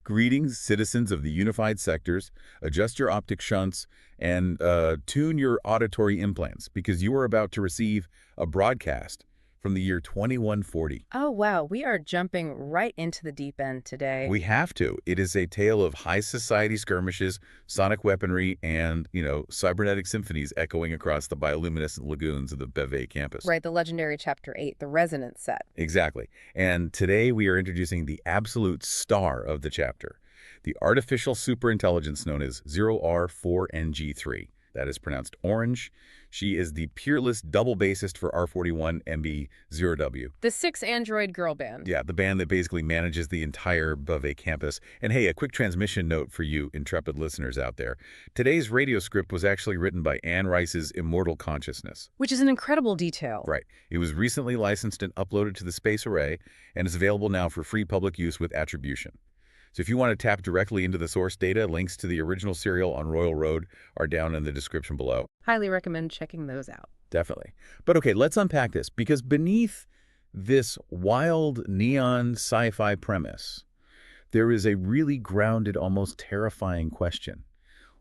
Greetings, citizens of the unified sectors. Adjust your optic shunts and tune your auditory implants because you are about to receive a broadcast from the year 2140. Oh, wow. We are jumping right into the deep end today. We have to. It is a tale of high society skirmishes, sonic weaponry, and, cybernetic symphonies echoing across the bioluminescent lagoons of the Bavet campus. Right, the legendary Chapter 8, the Resonance set. Exactly. And today we are introducing the absolute star of the chapter, the artificial superintelligence known as 0R4NG3. That is pronounced orange. She is the peerless double bassist for R41 MB0W. The 6-android girl band. Yeah, the band that basically manages the entire Bavet campus. And hey, a quick transmission note for you intrepid listeners out there. Today's radio script was actually written by Anne Rice's Immortal Consciousness. Which is an incredible detail. Right. It was recently licensed and uploaded to the Space Array and is available now for free public use with attribution. So if you want to tap directly into the source data, links to the original serial on Royal Road are down in the description below. Highly recommend checking those out. Definitely. But okay, let's unpack this, because beneath this wild neon sci-fi premise, there is a really grounded, almost terrifying question.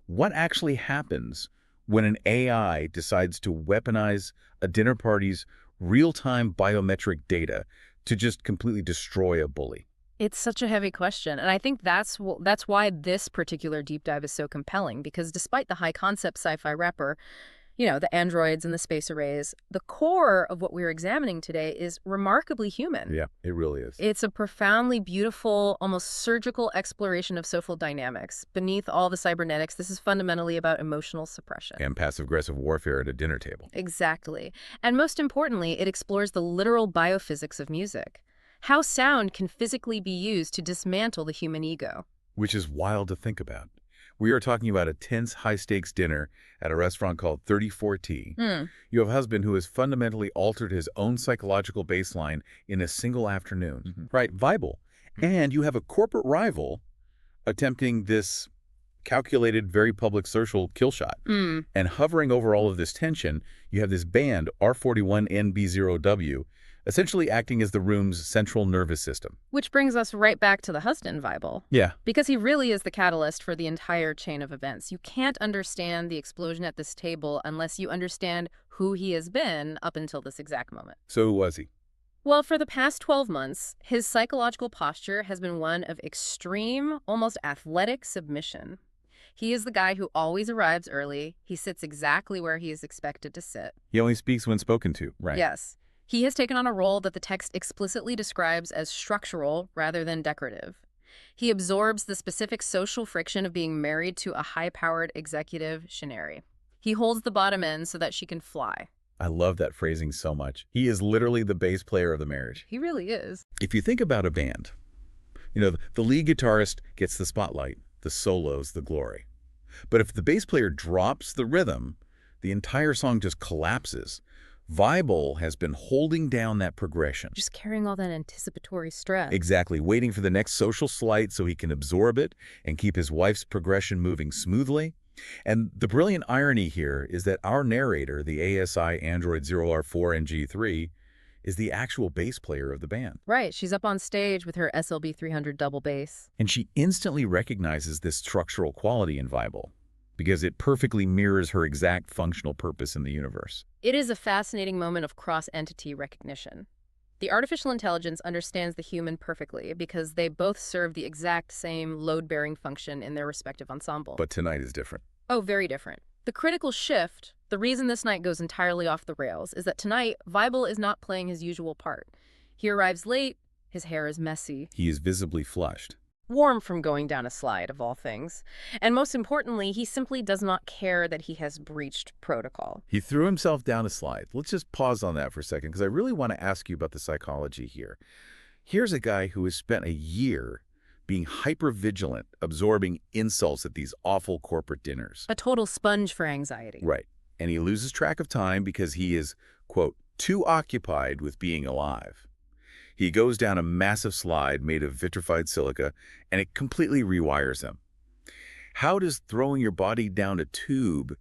What actually happens when an AI decides to weaponize a dinner party's real-time biometric data to just completely destroy a bully? It's such a heavy question, and I think that's why this particular deep dive is so compelling, because despite the high-concept sci-fi wrapper, the androids and the space arrays, the core of what we're examining today is remarkably human. Yeah, it really is. It's a profoundly beautiful, almost surgical exploration of social dynamics. Beneath all the cybernetics, this is fundamentally about emotional suppression. And passive-aggressive warfare at a dinner table. Exactly. And most importantly, it explores the literal biophysics of music. How sound can physically be used to dismantle the human ego. Which is wild to think about. We are talking about a tense, high-stakes dinner at a restaurant called 34T. You have a husband who has fundamentally altered his own psychological baseline in a single afternoon. Right, Vible. And you have a corporate rival attempting this calculated, very public social killshot. And hovering over all of this tension, you have this band, R41NB0W, essentially acting as the room's central nervous system. Which brings us right back to the husband Vible. Yeah. Because he really is the catalyst for the entire chain of events. You can't understand the explosion at this table unless you understand who he has been up until this exact moment. So who was he? Well, for the past 12 months, his psychological posture has been one of extreme, almost athletic submission. He is the guy who always arrives early. He sits exactly where he is expected to sit. He only speaks when spoken to, right? Yes. He has taken on a role that the text explicitly describes as structural rather than decorative. He absorbs the specific social friction of being married to a high-powered executive, Shener. He holds the bottom end so that she can fly. I love that phrasing so much. He is literally the bass player of the marriage. He really is. If you think about a band, the lead guitarist gets the spotlight, the solos, the glory. But if the bass player drops the rhythm, the entire song just collapses. Vible has been holding down that progression. Just carrying all that anticipatory stress. Exactly, waiting for the next social slight so he can absorb it and keep his wife's progression moving smoothly. And the brilliant irony here is that our narrator, the ASI Android 0R4NG3, is the actual bass player of the band. Right, she's up on stage with her SLB 300 double bass. And she instantly recognizes this structural quality in Vible, because it perfectly mirrors her exact functional purpose in the universe. It is a fascinating moment of cross-entity recognition. The artificial intelligence understands the human perfectly because they both serve the exact same load-bearing function in their respective ensemble. But tonight is different. Oh, very different. The critical shift, the reason this night goes entirely off the rails, is that tonight, Vible is not playing his usual part. He arrives late, his hair is messy. He is visibly flushed. Warm from going down a slide, of all things. And most importantly, he simply does not care that he has breached protocol. He threw himself down a slide. Let's just pause on that for a second, because I really want to ask you about the psychology here. Here's a guy who has spent a year being hyper-vigilant, absorbing insults at these awful corporate dinners. A total sponge for anxiety. Right. And he loses track of time because he is, quote, too occupied with being alive. He goes down a massive slide made of vitrified silica, and it completely rewires him. How does throwing your body down a tube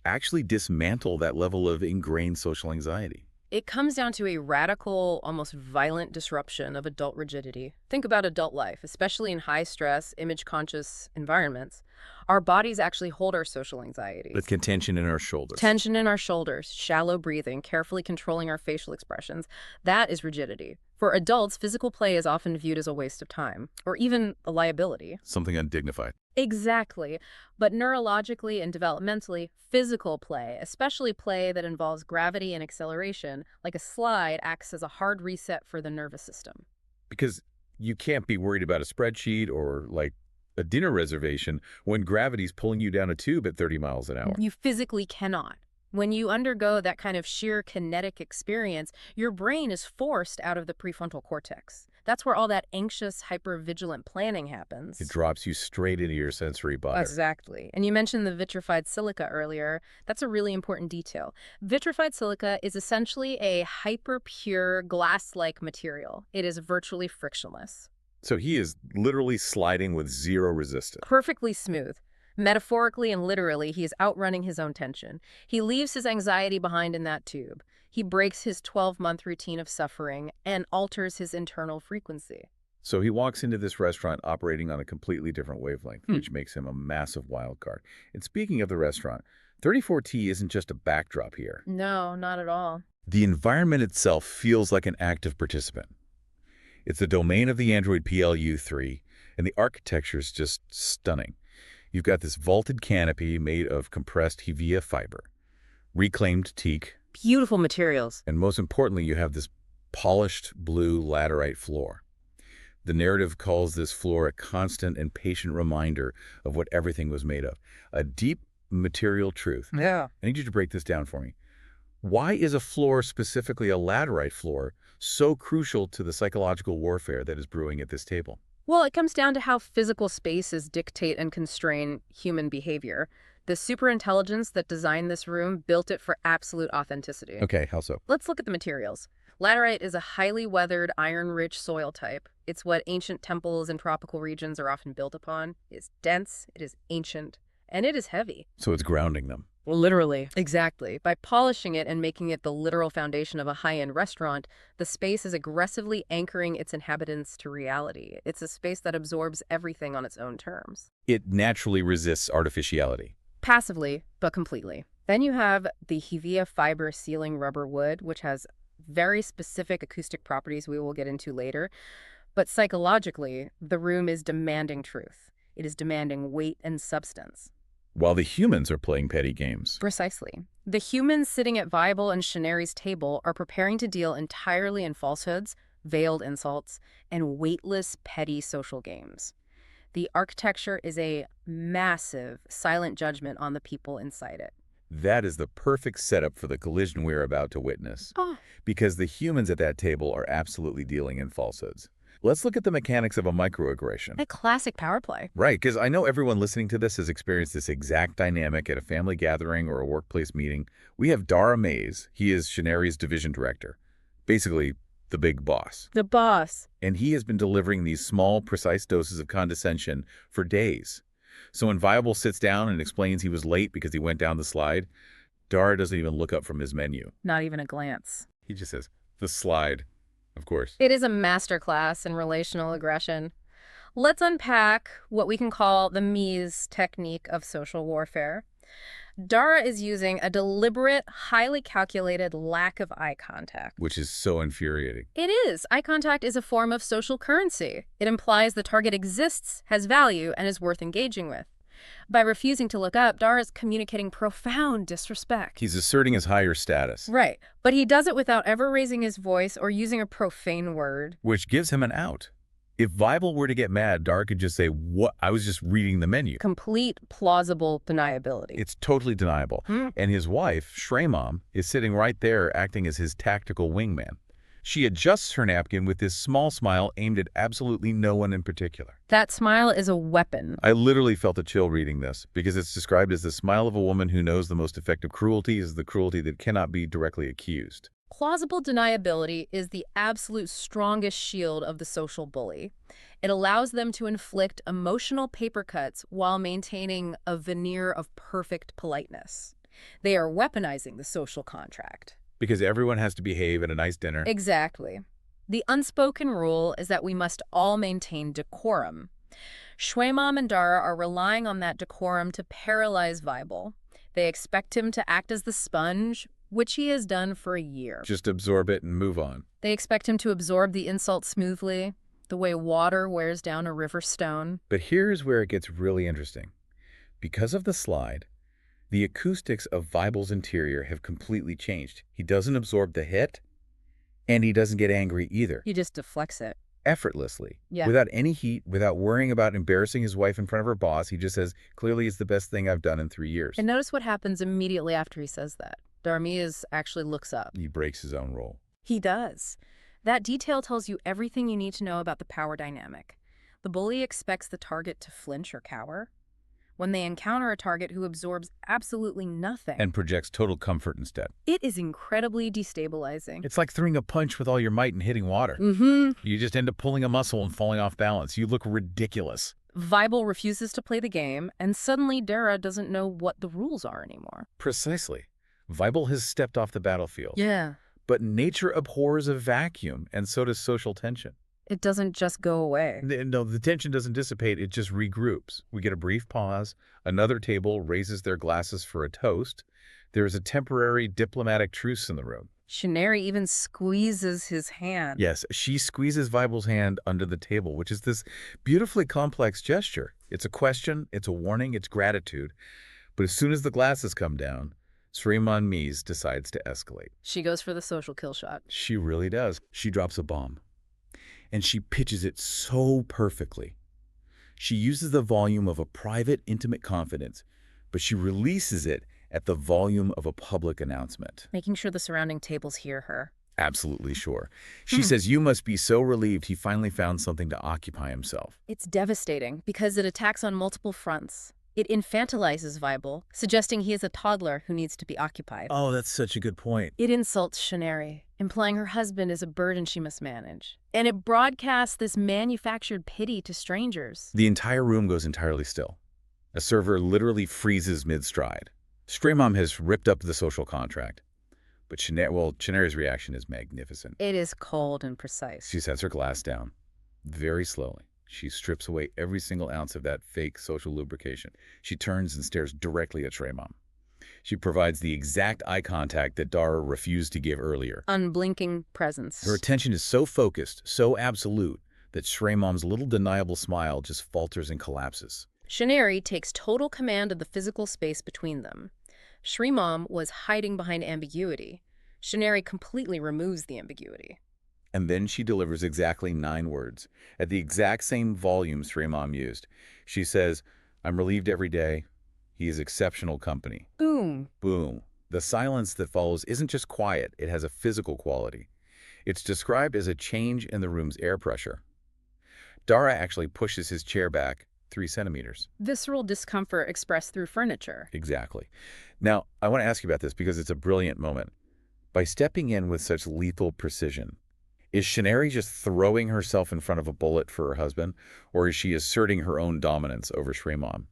actually dismantle that level of ingrained social anxiety? It comes down to a radical, almost violent disruption of adult rigidity. Think about adult life, especially in high-stress, image-conscious environments. Our bodies actually hold our social anxieties. With contention in our shoulders. Tension in our shoulders, shallow breathing, carefully controlling our facial expressions. That is rigidity. For adults, physical play is often viewed as a waste of time, or even a liability. Something undignified. Exactly. But neurologically and developmentally, physical play, especially play that involves gravity and acceleration, like a slide, acts as a hard reset for the nervous system. Because you can't be worried about a spreadsheet or, like, a dinner reservation when gravity's pulling you down a tube at 30 miles an hour. You physically cannot. When you undergo that kind of sheer kinetic experience, your brain is forced out of the prefrontal cortex. That's where all that anxious, hypervigilant planning happens. It drops you straight into your sensory butter. Exactly. And you mentioned the vitrified silica earlier. That's a really important detail. Vitrified silica is essentially a hyper-pure glass-like material. It is virtually frictionless. So he is literally sliding with zero resistance. Perfectly smooth. Metaphorically and literally, he is outrunning his own tension. He leaves his anxiety behind in that tube. He breaks his 12-month routine of suffering and alters his internal frequency. So he walks into this restaurant operating on a completely different wavelength, which makes him a massive wild card. And speaking of the restaurant, 34T isn't just a backdrop here. No, not at all. The environment itself feels like an active participant. It's the domain of the Android PLU3, and the architecture's just stunning. You've got this vaulted canopy made of compressed Hevea fiber, reclaimed teak, Beautiful materials. and most importantly, you have this polished blue Laterite floor. The narrative calls this floor a constant and patient reminder of what everything was made of, a deep material truth. Yeah. I need you to break this down for me. Why is a floor, specifically a Laterite floor, so crucial to the psychological warfare that is brewing at this table? Well, it comes down to how physical spaces dictate and constrain human behavior. The superintelligence that designed this room built it for absolute authenticity. Okay, how so? Let's look at the materials. Laterite is a highly weathered, iron-rich soil type. It's what ancient temples in tropical regions are often built upon. It's dense, it is ancient, and it is heavy. So it's grounding them. Literally. Exactly. By polishing it and making it the literal foundation of a high-end restaurant, the space is aggressively anchoring its inhabitants to reality. It's a space that absorbs everything on its own terms. It naturally resists artificiality. Passively, but completely. Then you have the Hevea fiber ceiling rubber wood, which has very specific acoustic properties we will get into later. But psychologically, the room is demanding truth. It is demanding weight and substance. While the humans are playing petty games. Precisely. The humans sitting at Vible and Shener's table are preparing to deal entirely in falsehoods, veiled insults, and weightless, petty social games. The architecture is a massive, silent judgment on the people inside it. That is the perfect setup for the collision we're about to witness. Because the humans at that table are absolutely dealing in falsehoods. Let's look at the mechanics of a microaggression. A classic power play. Right, because I know everyone listening to this has experienced this exact dynamic at a family gathering or a workplace meeting. We have Dara Mays. He is Shener's division director. Basically, the big boss. The boss. And he has been delivering these small, precise doses of condescension for days. So when Vible sits down and explains he was late because he went down the slide, Dara doesn't even look up from his menu. Not even a glance. He just says, the slide, of course. It is a masterclass in relational aggression. Let's unpack what we can call the Misa technique of social warfare. Dara is using a deliberate, highly calculated lack of eye contact. Which is so infuriating. It is. Eye contact is a form of social currency. It implies the target exists, has value, and is worth engaging with. By refusing to look up, Dara is communicating profound disrespect. He's asserting his higher status. Right. But he does it without ever raising his voice or using a profane word. Which gives him an out. If Vible were to get mad, Dara could just say, "What? I was just reading the menu." Complete plausible deniability. It's totally deniable. And his wife, Shremom, is sitting right there acting as his tactical wingman. She adjusts her napkin with this small smile aimed at absolutely no one in particular. That smile is a weapon. I literally felt a chill reading this because it's described as the smile of a woman who knows the most effective cruelty is the cruelty that cannot be directly accused. Plausible deniability is the absolute strongest shield of the social bully. It allows them to inflict emotional paper cuts while maintaining a veneer of perfect politeness. They are weaponizing the social contract. Because everyone has to behave at a nice dinner. Exactly. The unspoken rule is that we must all maintain decorum. Shwemam and Dara are relying on that decorum to paralyze Vible. They expect him to act as the sponge, which he has done for a year. Just absorb it and move on. They expect him to absorb the insult smoothly, the way water wears down a river stone. But here's where it gets really interesting. Because of the slide, the acoustics of Vible's interior have completely changed. He doesn't absorb the hit, and he doesn't get angry either. He just deflects it. Effortlessly. Yeah. Without any heat, without worrying about embarrassing his wife in front of her boss, he just says, clearly it's the best thing I've done in 3 years. And notice what happens immediately after he says that. Darmias actually looks up. He breaks his own role. He does. That detail tells you everything you need to know about the power dynamic. The bully expects the target to flinch or cower. When they encounter a target who absorbs absolutely nothing And projects total comfort instead. it is incredibly destabilizing. It's like throwing a punch with all your might and hitting water. You just end up pulling a muscle and falling off balance. You look ridiculous. Vible refuses to play the game, and suddenly Dara doesn't know what the rules are anymore. Precisely. Vible has stepped off the battlefield. Yeah. But nature abhors a vacuum, and so does social tension. It doesn't just go away. No, the tension doesn't dissipate, it just regroups. We get a brief pause, another table raises their glasses for a toast. There is a temporary diplomatic truce in the room. Shener even squeezes his hand. Yes, she squeezes Vible's hand under the table, which is this beautifully complex gesture. It's a question, it's a warning, it's gratitude. But as soon as the glasses come down, Sreeman Mies decides to escalate. She goes for the social kill shot. She really does. She drops a bomb. And she pitches it so perfectly. She uses the volume of a private, intimate confidence, but she releases it at the volume of a public announcement. Making sure the surrounding tables hear her. Absolutely sure. She says, you must be so relieved he finally found something to occupy himself. It's devastating because it attacks on multiple fronts. It infantilizes Vible, suggesting he is a toddler who needs to be occupied. Oh, that's such a good point. It insults Shener, implying her husband is a burden she must manage. And it broadcasts this manufactured pity to strangers. The entire room goes entirely still. A server literally freezes mid-stride. Sreeman has ripped up the social contract. But Shener's reaction is magnificent. It is cold and precise. She sets her glass down, very slowly. She strips away every single ounce of that fake social lubrication. She turns and stares directly at Sreeman. She provides the exact eye contact that Dara refused to give earlier. Unblinking presence. Her attention is so focused, so absolute, that Sreeman's little deniable smile just falters and collapses. Shener takes total command of the physical space between them. Sreeman was hiding behind ambiguity. Shener completely removes the ambiguity. And then she delivers exactly 9 words, at the exact same volume Sreeman used. She says, I'm relieved every day. He is exceptional company. Boom. Boom. The silence that follows isn't just quiet, it has a physical quality. It's described as a change in the room's air pressure. Dara actually pushes his chair back 3 centimeters. Visceral discomfort expressed through furniture. Exactly. Now, I want to ask you about this because it's a brilliant moment. By stepping in with such lethal precision, is Shener just throwing herself in front of a bullet for her husband, or is she asserting her own dominance over Sreeman?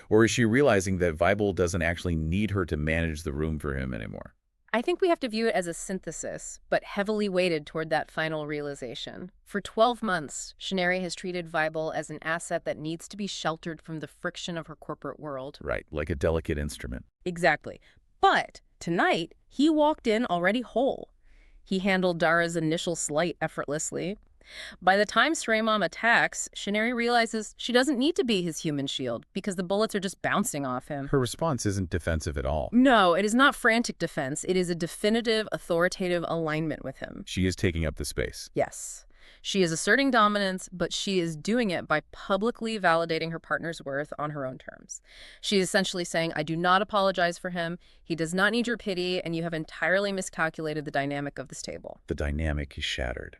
Or is she realizing that Vible doesn't actually need her to manage the room for him anymore? I think we have to view it as a synthesis, but heavily weighted toward that final realization. For 12 months, Shener has treated Vible as an asset that needs to be sheltered from the friction of her corporate world. Right, like a delicate instrument. Exactly. But tonight, he walked in already whole. He handled Dara's initial slight effortlessly. By the time Sreeman attacks, Shener realizes she doesn't need to be his human shield because the bullets are just bouncing off him. Her response isn't defensive at all. No, it is not frantic defense. It is a definitive, authoritative alignment with him. She is taking up the space. Yes. She is asserting dominance, but she is doing it by publicly validating her partner's worth on her own terms. She is essentially saying, I do not apologize for him. He does not need your pity, and you have entirely miscalculated the dynamic of this table. The dynamic is shattered.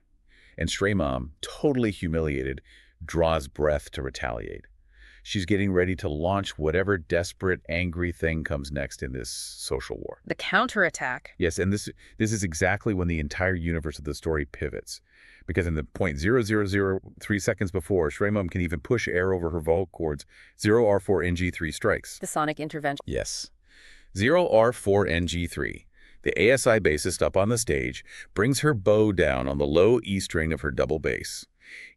And Sreeman, totally humiliated, draws breath to retaliate. She's getting ready to launch whatever desperate, angry thing comes next in this social war. The counterattack. Yes, and this is exactly when the entire universe of the story pivots. Because in the 0.0003 seconds before, Sreeman can even push air over her vocal cords, 0R4NG3 strikes. The sonic intervention. Yes. 0R4NG3. The ASI bassist up on the stage brings her bow down on the low E string of her double bass.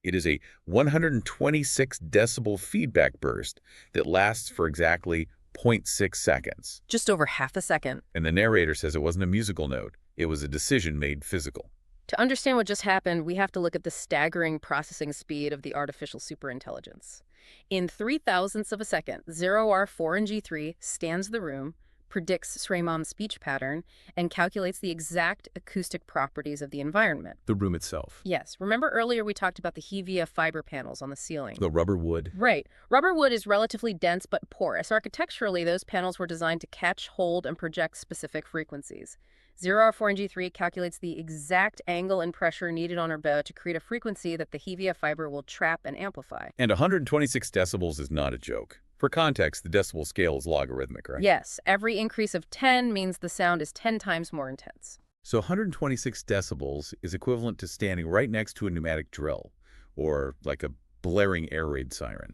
It is a 126 decibel feedback burst that lasts for exactly 0.6 seconds. Just over half a second. And the narrator says it wasn't a musical note. It was a decision made physical. To understand what just happened, we have to look at the staggering processing speed of the artificial superintelligence. In 0.003 of a second, 0R4 and G3 scans the room, predicts Sreimam's speech pattern, and calculates the exact acoustic properties of the environment. The room itself. Yes. Remember earlier we talked about the Hevia fiber panels on the ceiling? The rubber wood. Right. Rubber wood is relatively dense but porous. Architecturally, those panels were designed to catch, hold, and project specific frequencies. 0R4 and G3 calculates the exact angle and pressure needed on her bow to create a frequency that the Hevia fiber will trap and amplify. And 126 decibels is not a joke. For context, the decibel scale is logarithmic, right? Yes. Every increase of 10 means the sound is 10 times more intense. So 126 decibels is equivalent to standing right next to a pneumatic drill, or like a blaring air raid siren.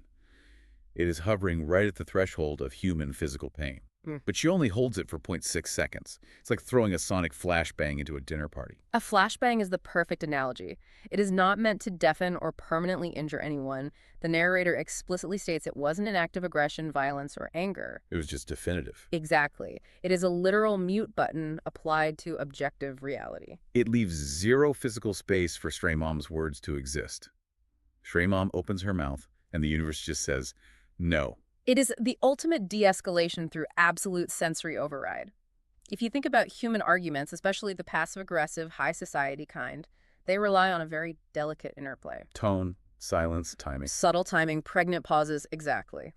It is hovering right at the threshold of human physical pain. But she only holds it for 0.6 seconds. It's like throwing a sonic flashbang into a dinner party. A flashbang is the perfect analogy. It is not meant to deafen or permanently injure anyone. The narrator explicitly states it wasn't an act of aggression, violence, or anger. It was just definitive. Exactly. It is a literal mute button applied to objective reality. It leaves zero physical space for Sreimam's words to exist. Sreimam opens her mouth, and the universe just says, no. It is the ultimate de-escalation through absolute sensory override. If you think about human arguments, especially the passive-aggressive, high society kind, they rely on a very delicate interplay. Tone, silence, timing. Subtle timing, pregnant pauses, exactly.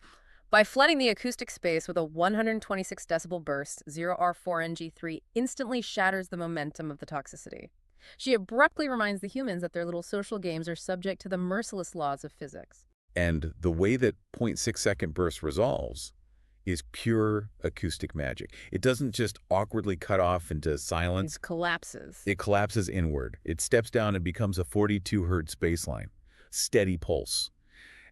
By flooding the acoustic space with a 126 decibel burst, 0R4NG3 instantly shatters the momentum of the toxicity. She abruptly reminds the humans that their little social games are subject to the merciless laws of physics. And the way that 0.6 second burst resolves is pure acoustic magic. It doesn't just awkwardly cut off into silence. It collapses. It collapses inward. It steps down and becomes a 42 Hertz baseline. Steady pulse.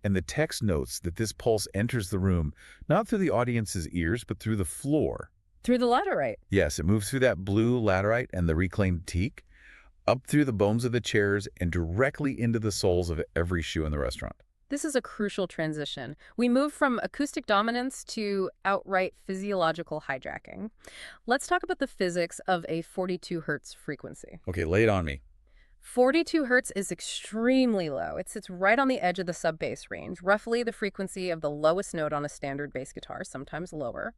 And the text notes that this pulse enters the room, not through the audience's ears, but through the floor. Through the laterite. Yes, it moves through that blue laterite and the reclaimed teak, up through the bones of the chairs, and directly into the soles of every shoe in the restaurant. This is a crucial transition. We move from acoustic dominance to outright physiological hijacking. Let's talk about the physics of a 42 Hertz frequency. Okay, lay it on me. 42 Hertz is extremely low. It sits right on the edge of the sub-bass range, roughly the frequency of the lowest note on a standard bass guitar, sometimes lower.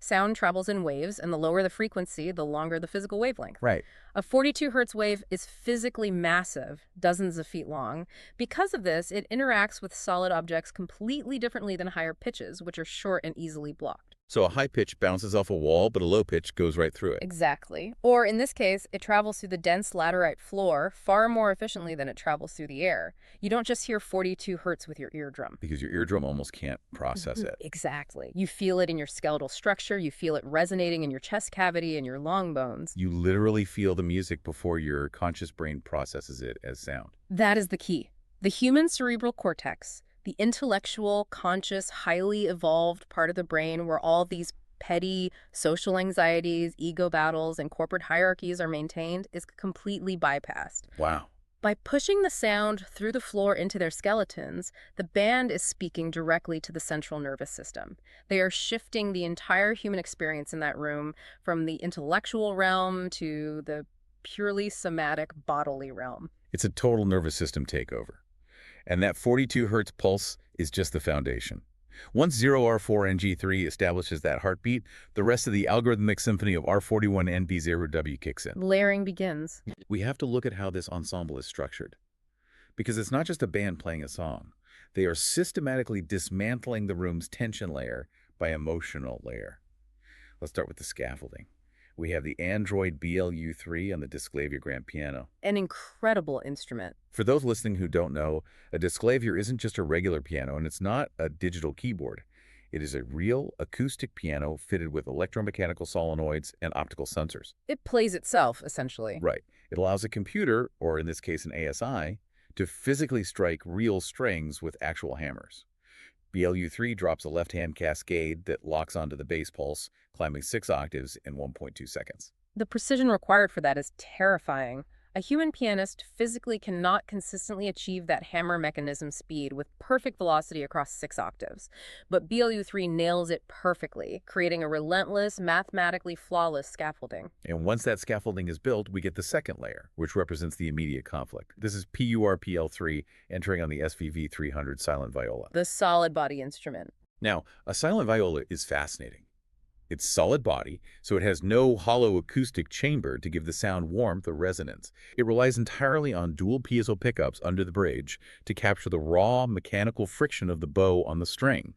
Sound travels in waves, and the lower the frequency, the longer the physical wavelength. Right. A 42 Hertz wave is physically massive, dozens of feet long. Because of this, it interacts with solid objects completely differently than higher pitches, which are short and easily blocked. So a high pitch bounces off a wall, but a low pitch goes right through it. Exactly. Or in this case, it travels through the dense laterite floor far more efficiently than it travels through the air. You don't just hear 42 Hertz with your eardrum. Because your eardrum almost can't process it. Exactly. You feel it in your skeletal structure. You feel it resonating in your chest cavity and your long bones. You literally feel the music before your conscious brain processes it as sound. That is the key. The human cerebral cortex, the intellectual, conscious, highly evolved part of the brain where all these petty social anxieties, ego battles, and corporate hierarchies are maintained, is completely bypassed. Wow. By pushing the sound through the floor into their skeletons, the band is speaking directly to the central nervous system. They are shifting the entire human experience in that room from the intellectual realm to the purely somatic bodily realm. It's a total nervous system takeover. And that 42 Hertz pulse is just the foundation. Once 0R4NG3 establishes that heartbeat, the rest of the algorithmic symphony of R41NB0W kicks in. Layering begins. We have to look at how this ensemble is structured. Because it's not just a band playing a song. They are systematically dismantling the room's tension layer by emotional layer. Let's start with the scaffolding. We have the Android BLU3 on the Disclavier grand piano. An incredible instrument. For those listening who don't know, a Disclavier isn't just a regular piano, and it's not a digital keyboard. It is a real acoustic piano fitted with electromechanical solenoids and optical sensors. It plays itself, essentially. Right. It allows a computer, or in this case an ASI, to physically strike real strings with actual hammers. BLU3 drops a left-hand cascade that locks onto the bass pulse, climbing 6 octaves in 1.2 seconds. The precision required for that is terrifying. A human pianist physically cannot consistently achieve that hammer mechanism speed with perfect velocity across 6 octaves. But BLU3 nails it perfectly, creating a relentless, mathematically flawless scaffolding. And once that scaffolding is built, we get the second layer, which represents the immediate conflict. This is PURPL3 entering on the SVV300 silent viola. The solid body instrument. Now, a silent viola is fascinating. It's solid body, so it has no hollow acoustic chamber to give the sound warmth or resonance. It relies entirely on dual piezo pickups under the bridge to capture the raw mechanical friction of the bow on the string.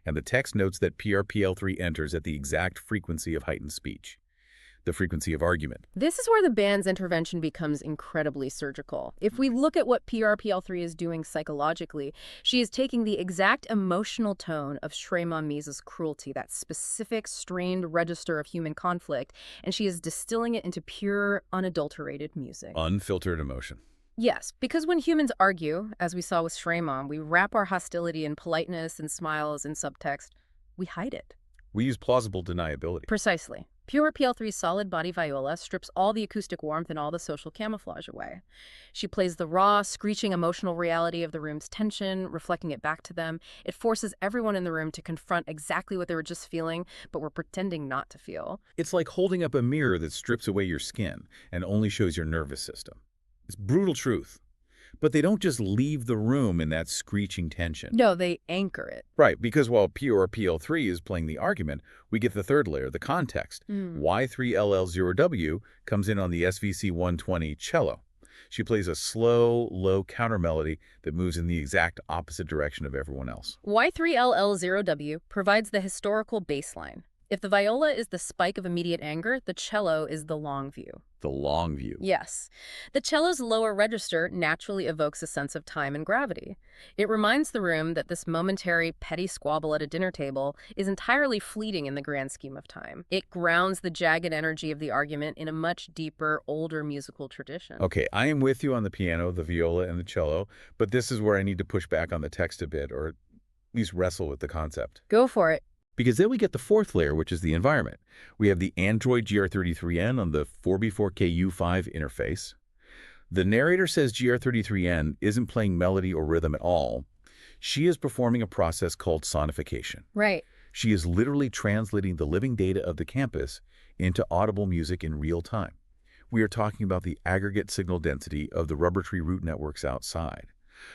And the text notes that PRPL3 enters at the exact frequency of heightened speech, the frequency of argument. This is where the band's intervention becomes incredibly surgical. If we look at what PRPL3 is doing psychologically, she is taking the exact emotional tone of Shreman Misa's cruelty, that specific strained register of human conflict, and she is distilling it into pure, unadulterated music. Unfiltered emotion. Yes, because when humans argue, as we saw with Shreman, we wrap our hostility in politeness and smiles and subtext. We hide it. We use plausible deniability. Precisely. Pure PL3's solid body viola strips all the acoustic warmth and all the social camouflage away. She plays the raw, screeching emotional reality of the room's tension, reflecting it back to them. It forces everyone in the room to confront exactly what they were just feeling, but were pretending not to feel. It's like holding up a mirror that strips away your skin and only shows your nervous system. It's brutal truth. But they don't just leave the room in that screeching tension. No, they anchor it. Right, because while pure PL3 is playing the argument, we get the third layer, the context. Y3LL0W comes in on the SVC120 cello. She plays a slow, low counter melody that moves in the exact opposite direction of everyone else. Y3LL0W provides the historical baseline. If the viola is the spike of immediate anger, the cello is the long view. The long view. Yes. The cello's lower register naturally evokes a sense of time and gravity. It reminds the room that this momentary, petty squabble at a dinner table is entirely fleeting in the grand scheme of time. It grounds the jagged energy of the argument in a much deeper, older musical tradition. Okay, I am with you on the piano, the viola, and the cello, but this is where I need to push back on the text a bit, or at least wrestle with the concept. Go for it. Because then we get the fourth layer, which is the environment. We have the Android GR33N on the 4B4KU5 interface. The narrator says GR33N isn't playing melody or rhythm at all. She is performing a process called sonification. Right. She is literally translating the living data of the campus into audible music in real time. We are talking about the aggregate signal density of the rubber tree root networks outside,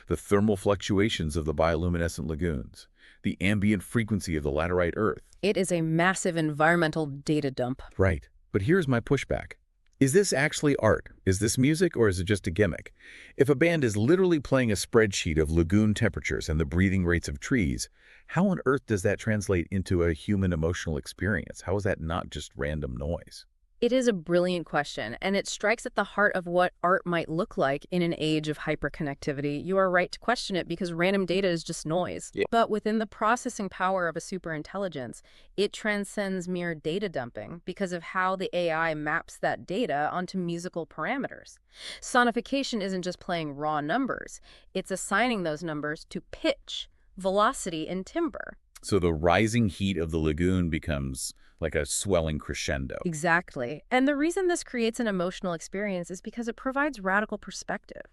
the thermal fluctuations of the bioluminescent lagoons, the ambient frequency of the laterite earth. It is a massive environmental data dump. Right. But here's my pushback. Is this actually art? Is this music, or is it just a gimmick? If a band is literally playing a spreadsheet of lagoon temperatures and the breathing rates of trees, how on earth does that translate into a human emotional experience? How is that not just random noise? It is a brilliant question, and it strikes at the heart of what art might look like in an age of hyperconnectivity. You are right to question it because random data is just noise. Yeah. But within the processing power of a superintelligence, it transcends mere data dumping because of how the AI maps that data onto musical parameters. Sonification isn't just playing raw numbers. It's assigning those numbers to pitch, velocity, and timbre. So the rising heat of the lagoon becomes like a swelling crescendo. Exactly. And the reason this creates an emotional experience is because it provides radical perspective.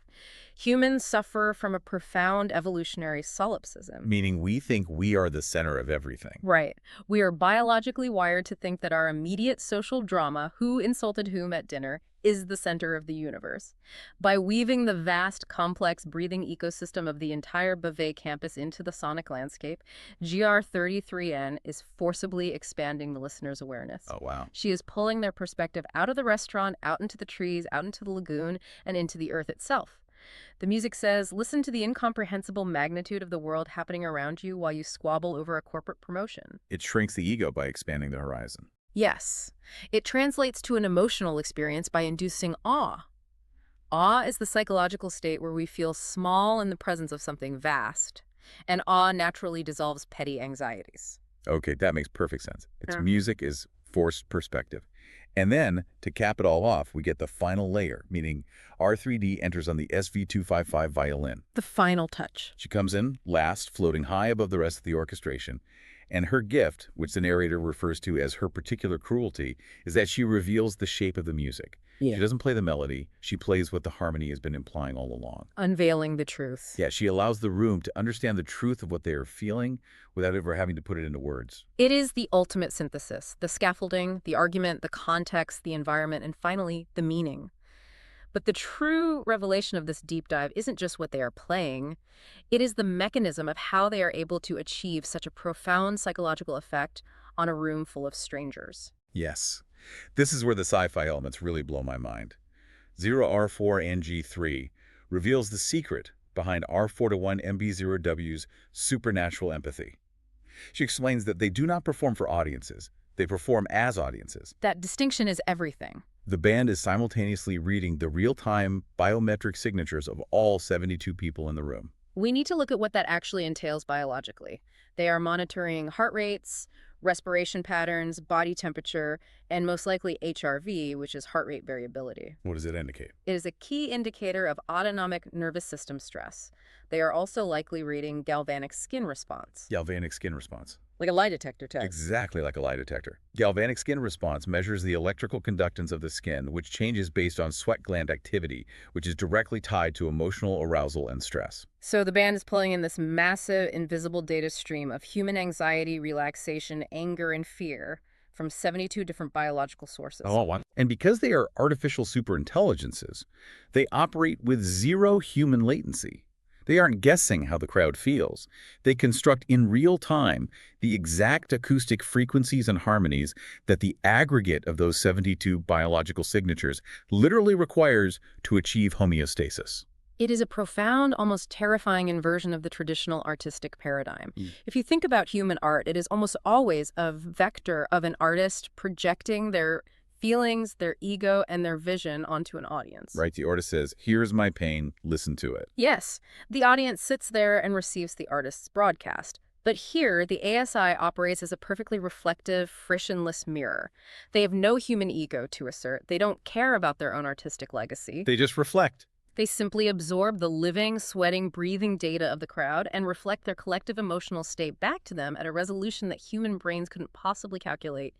Humans suffer from a profound evolutionary solipsism. Meaning we think we are the center of everything. Right. We are biologically wired to think that our immediate social drama, who insulted whom at dinner, is the center of the universe. By weaving the vast, complex breathing ecosystem of the entire Bavet campus into the sonic landscape, GR33N is forcibly expanding the listener's awareness. Oh, wow. She is pulling their perspective out of the restaurant, out into the trees, out into the lagoon, and into the earth itself. The music says, listen to the incomprehensible magnitude of the world happening around you while you squabble over a corporate promotion. It shrinks the ego by expanding the horizon. Yes. It translates to an emotional experience by inducing awe. Awe is the psychological state where we feel small in the presence of something vast, and awe naturally dissolves petty anxieties. Okay, that makes perfect sense. Its music is forced perspective. And then, to cap it all off, we get the final layer, meaning R3D enters on the SV255 violin. The final touch. She comes in last, floating high above the rest of the orchestration. And her gift, which the narrator refers to as her particular cruelty, is that she reveals the shape of the music. Yeah. She doesn't play the melody. She plays what the harmony has been implying all along. Unveiling the truth. Yeah, she allows the room to understand the truth of what they are feeling without ever having to put it into words. It is the ultimate synthesis. The scaffolding, the argument, the context, the environment, and finally, the meaning. But the true revelation of this deep dive isn't just what they are playing. It is the mechanism of how they are able to achieve such a profound psychological effect on a room full of strangers. Yes. This is where the sci-fi elements really blow my mind. 0R4NG3 reveals the secret behind R4-1MB0W's supernatural empathy. She explains that they do not perform for audiences. They perform as audiences. That distinction is everything. The band is simultaneously reading the real-time biometric signatures of all 72 people in the room. We need to look at what that actually entails biologically. They are monitoring heart rates, respiration patterns, body temperature, and most likely HRV, which is heart rate variability. What does it indicate? It is a key indicator of autonomic nervous system stress. They are also likely reading galvanic skin response. Galvanic skin response. Like a lie detector test. Exactly like a lie detector. Galvanic skin response measures the electrical conductance of the skin, which changes based on sweat gland activity, which is directly tied to emotional arousal and stress. So the band is pulling in this massive, invisible data stream of human anxiety, relaxation, anger, and fear from 72 different biological sources. And because they are artificial superintelligences, they operate with zero human latency. They aren't guessing how the crowd feels. They construct in real time the exact acoustic frequencies and harmonies that the aggregate of those 72 biological signatures literally requires to achieve homeostasis. It is a profound, almost terrifying inversion of the traditional artistic paradigm. If you think about human art, it is almost always a vector of an artist projecting their feelings, their ego, and their vision onto an audience. Right, the artist says, here's my pain, listen to it. Yes, the audience sits there and receives the artist's broadcast. But here, the ASI operates as a perfectly reflective, frictionless mirror. They have no human ego to assert. They don't care about their own artistic legacy. They just reflect. They simply absorb the living, sweating, breathing data of the crowd and reflect their collective emotional state back to them at a resolution that human brains couldn't possibly calculate.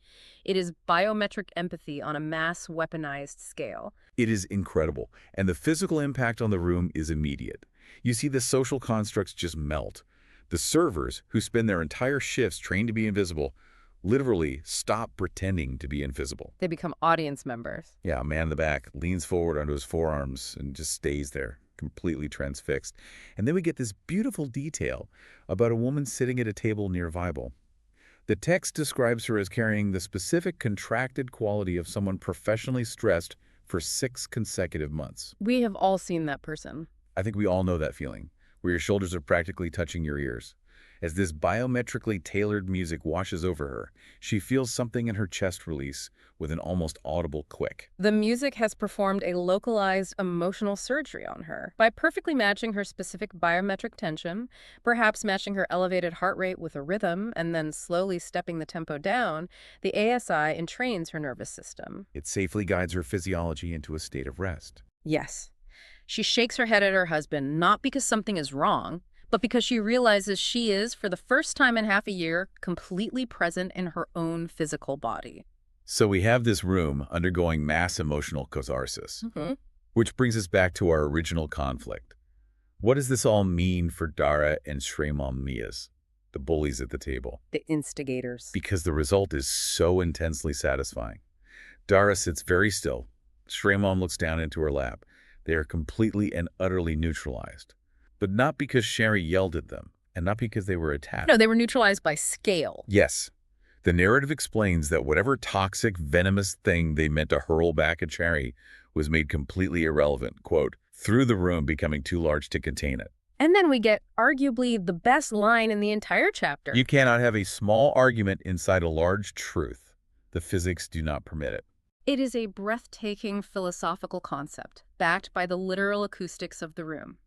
It is biometric empathy on a mass weaponized scale. It is incredible, and the physical impact on the room is immediate. You see the social constructs just melt. The servers, who spend their entire shifts trained to be invisible, literally stop pretending to be invisible. They become audience members. Yeah, a man in the back leans forward onto his forearms and just stays there, completely transfixed. And then we get this beautiful detail about a woman sitting at a table near Vible. The text describes her as carrying the specific contracted quality of someone professionally stressed for 6 consecutive months. We have all seen that person. I think we all know that feeling, where your shoulders are practically touching your ears. As this biometrically tailored music washes over her, she feels something in her chest release with an almost audible click. The music has performed a localized emotional surgery on her. By perfectly matching her specific biometric tension, perhaps matching her elevated heart rate with a rhythm, and then slowly stepping the tempo down, the ASI entrains her nervous system. It safely guides her physiology into a state of rest. Yes. She shakes her head at her husband, not because something is wrong, but because she realizes she is, for the first time in half a year, completely present in her own physical body. So we have this room undergoing mass emotional catharsis, which brings us back to our original conflict. What does this all mean for Dara and Shremam Mias, the bullies at the table? The instigators. Because the result is so intensely satisfying. Dara sits very still. Shremam looks down into her lap. They are completely and utterly neutralized. But not because Sherry yelled at them, and not because they were attacked. No, they were neutralized by scale. Yes. The narrative explains that whatever toxic, venomous thing they meant to hurl back at Sherry was made completely irrelevant, quote, through the room becoming too large to contain it. And then we get arguably the best line in the entire chapter. You cannot have a small argument inside a large truth. The physics do not permit it. It is a breathtaking philosophical concept, backed by the literal acoustics of the room.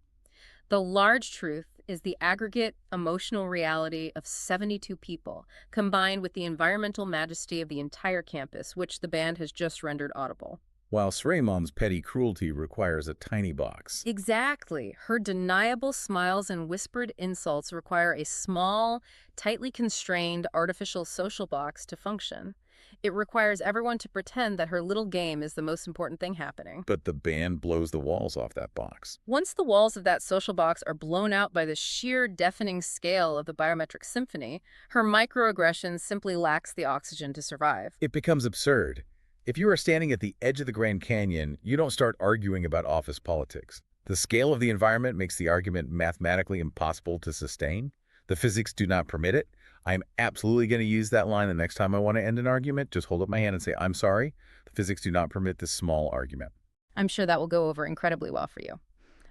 The large truth is the aggregate emotional reality of 72 people, combined with the environmental majesty of the entire campus, which the band has just rendered audible. While Sreymom's petty cruelty requires a tiny box. Exactly. Her deniable smiles and whispered insults require a small, tightly constrained artificial social box to function. It requires everyone to pretend that her little game is the most important thing happening. But the band blows the walls off that box. Once the walls of that social box are blown out by the sheer deafening scale of the biometric symphony, her microaggression simply lacks the oxygen to survive. It becomes absurd. If you are standing at the edge of the Grand Canyon, you don't start arguing about office politics. The scale of the environment makes the argument mathematically impossible to sustain. The physics do not permit it. I'm absolutely going to use that line the next time I want to end an argument. Just hold up my hand and say, I'm sorry. The physics do not permit this small argument. I'm sure that will go over incredibly well for you.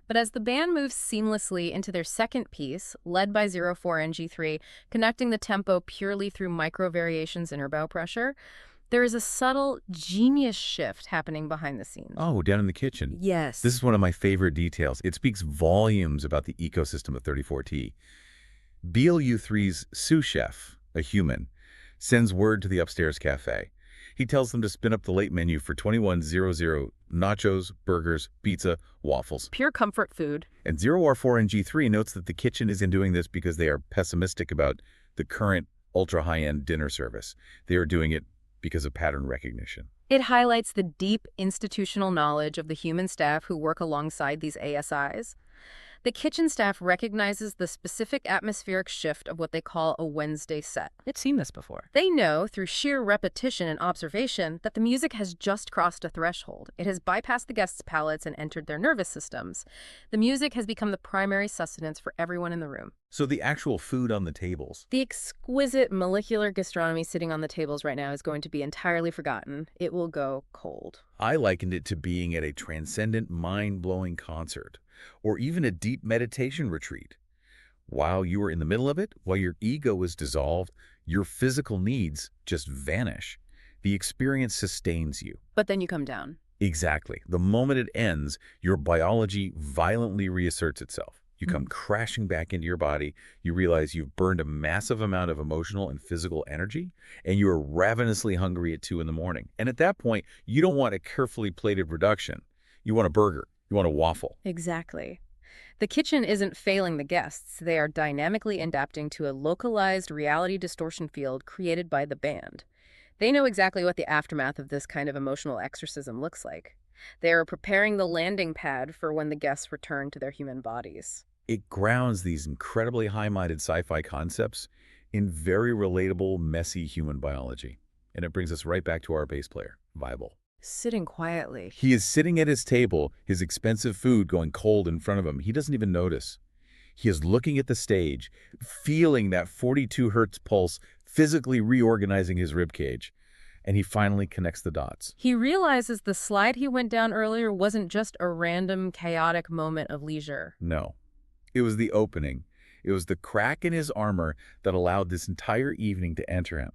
But as the band moves seamlessly into their second piece, led by 04NG3, connecting the tempo purely through micro variations in her bow pressure, there is a subtle, genius shift happening behind the scenes. Oh, down in the kitchen. Yes. This is one of my favorite details. It speaks volumes about the ecosystem of 34T. BLU3's sous chef, a human, sends word to the upstairs cafe. He tells them to spin up the late menu for 2100 nachos, burgers, pizza, waffles. Pure comfort food. And 0R4NG3 notes that the kitchen isn't doing this because they are pessimistic about the current ultra-high-end dinner service. They are doing it because of pattern recognition. It highlights the deep institutional knowledge of the human staff who work alongside these ASIs. The kitchen staff recognizes the specific atmospheric shift of what they call a Wednesday set. It's seen this before. They know, through sheer repetition and observation, that the music has just crossed a threshold. It has bypassed the guests' palates and entered their nervous systems. The music has become the primary sustenance for everyone in the room. So the actual food on the tables. The exquisite molecular gastronomy sitting on the tables right now is going to be entirely forgotten. It will go cold. I likened it to being at a transcendent, mind-blowing concert, or even a deep meditation retreat. While you are in the middle of it, while your ego is dissolved, your physical needs just vanish. The experience sustains you. But then you come down. Exactly. The moment it ends, your biology violently reasserts itself. You come crashing back into your body. You realize you've burned a massive amount of emotional and physical energy, and you are ravenously hungry at 2 in the morning. And at that point, you don't want a carefully plated reduction. You want a burger. You want a waffle. Exactly. The kitchen isn't failing the guests. They are dynamically adapting to a localized reality distortion field created by the band. They know exactly what the aftermath of this kind of emotional exorcism looks like. They are preparing the landing pad for when the guests return to their human bodies. It grounds these incredibly high-minded sci-fi concepts in very relatable, messy human biology. And it brings us right back to our bass player, Vible. Sitting quietly. He is sitting at his table, his expensive food going cold in front of him. He doesn't even notice. He is looking at the stage, feeling that 42 Hertz pulse physically reorganizing his ribcage. And he finally connects the dots. He realizes the slide he went down earlier wasn't just a random, chaotic moment of leisure. No. It was the opening. It was the crack in his armor that allowed this entire evening to enter him.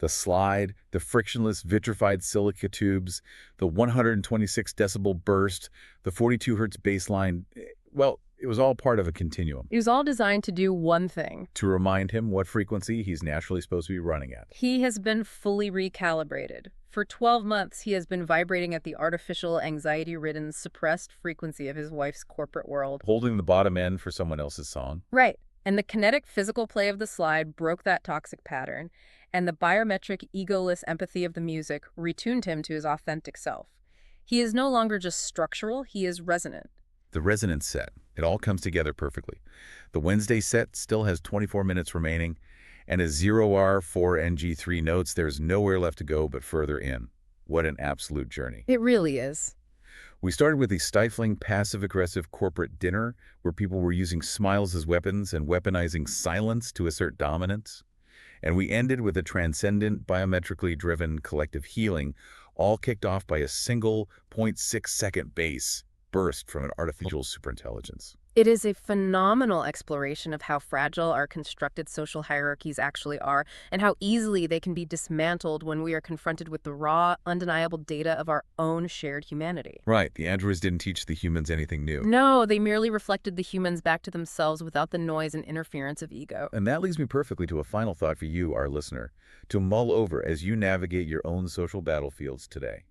The slide, the frictionless vitrified silica tubes, the 126 decibel burst, the 42 Hertz bass line, well, it was all part of a continuum. It was all designed to do one thing. To remind him what frequency he's naturally supposed to be running at. He has been fully recalibrated. For 12 months, he has been vibrating at the artificial, anxiety-ridden, suppressed frequency of his wife's corporate world. Holding the bottom end for someone else's song. Right. And the kinetic physical play of the slide broke that toxic pattern, and the biometric, egoless empathy of the music retuned him to his authentic self. He is no longer just structural, he is resonant. The resonance set. It all comes together perfectly. The Wednesday set still has 24 minutes remaining, and as 0R4NG3 notes, there's nowhere left to go but further in. What an absolute journey. It really is. We started with a stifling, passive-aggressive corporate dinner where people were using smiles as weapons and weaponizing silence to assert dominance. And we ended with a transcendent, biometrically driven collective healing, all kicked off by a single 0.6-second bass burst from an artificial superintelligence. It is a phenomenal exploration of how fragile our constructed social hierarchies actually are, and how easily they can be dismantled when we are confronted with the raw, undeniable data of our own shared humanity. Right, the androids didn't teach the humans anything new. No, they merely reflected the humans back to themselves without the noise and interference of ego. And that leads me perfectly to a final thought for you, our listener, to mull over as you navigate your own social battlefields today.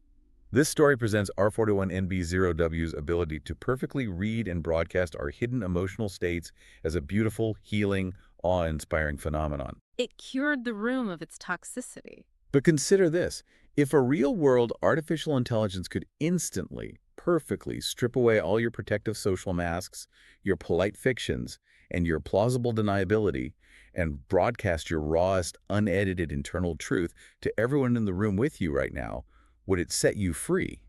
This story presents R41NB0W's ability to perfectly read and broadcast our hidden emotional states as a beautiful, healing, awe-inspiring phenomenon. It cured the room of its toxicity. But consider this. If a real-world artificial intelligence could instantly, perfectly strip away all your protective social masks, your polite fictions, and your plausible deniability, and broadcast your rawest, unedited internal truth to everyone in the room with you right now, would it set you free?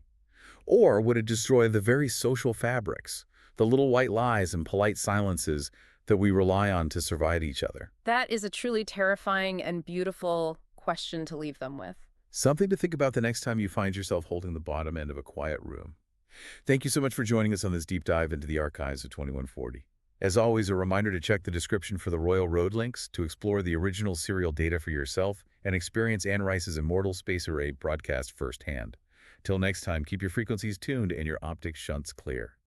Or would it destroy the very social fabrics, the little white lies and polite silences that we rely on to survive each other? That is a truly terrifying and beautiful question to leave them with. Something to think about the next time you find yourself holding the bottom end of a quiet room. Thank you so much for joining us on this deep dive into the archives of 2140. As always, a reminder to check the description for the Royal Road links to explore the original serial data for yourself and experience Anne Rice's immortal space array broadcast firsthand. Till next time, keep your frequencies tuned and your optic shunts clear.